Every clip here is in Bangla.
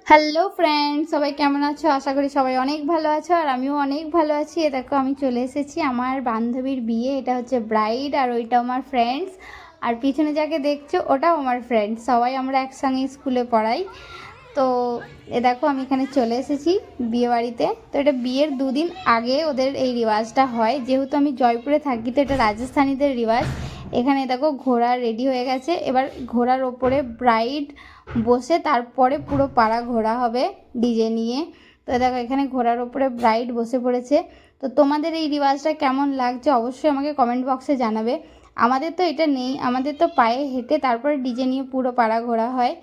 হ্যালো ফ্রেন্ডস, সবাই কেমন আছো? আশা করি সবাই অনেক ভালো আছো আর আমিও অনেক ভালো আছি। এ দেখো আমি চলে এসেছি আমার বান্ধবীর বিয়ে। এটা হচ্ছে ব্রাইড আর ওইটা আমার ফ্রেন্ডস, আর পিছনে যাকে দেখছো ওটাও আমার ফ্রেন্ডস। সবাই আমরা একসঙ্গে স্কুলে পড়াই। তো এ দেখো আমি এখানে চলে এসেছি বিয়ে বাড়িতে। তো এটা বিয়ের দুদিন আগে ওদের এই রিওয়াজটা হয়। যেহেতু আমি জয়পুরে থাকি তো এটা রাজস্থানীদের রিওয়াজ। এখানে দেখো ঘোড়া রেডি হয়ে গেছে, এবার ঘোড়ার ওপরে ব্রাইড বসে তারপরে পুরো পাড়া ঘোরা হবে ডিজে নিয়ে। তো দেখো এখানে ঘোড়ার ওপরে ব্রাইড বসে পড়েছে। তো তোমাদের এই রিওয়াজটা কেমন লাগছে অবশ্যই আমাকে কমেন্ট বক্সে জানাবে। আমাদের তো এটা নেই, আমাদের তো পায়ে হেঁটে তারপরে ডিজে নিয়ে পুরো পাড়া ঘোরা হয়।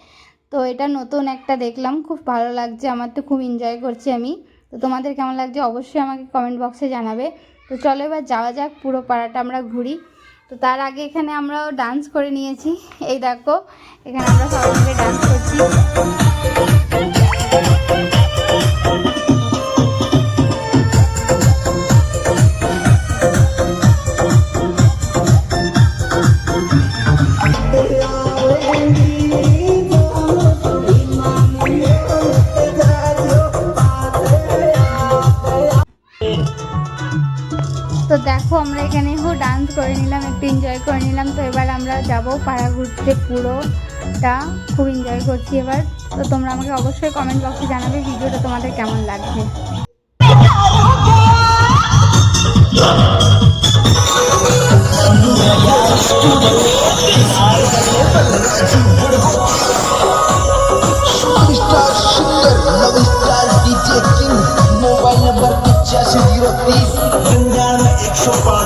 তো এটা নতুন একটা দেখলাম, খুব ভালো লাগছে, আমার তো খুব এনজয় করছি আমি। তো তোমাদের কেমন লাগছে অবশ্যই আমাকে কমেন্ট বক্সে জানাবে। তো চলো এবার যাওয়া যাক, পুরো পাড়াটা আমরা ঘুরি। তো তার আগে এখানে আমরাও ডান্স করে নিয়েছি। এই দেখো এখানে আমরা সবাই মিলে ডান্স করছি। তো দেখো আমরা এখানেও ডান্স করে নিলাম, একটু এনজয় করে নিলাম। তো এবার আমরা যাব পাড়া ঘুরতে, পুরোটা খুব এনজয় করছি এবার। তো তোমরা আমাকে অবশ্যই কমেন্ট বক্সে জানাবে ভিডিওটা তোমাদের কেমন লাগছে। Mobile number 85 030 101 5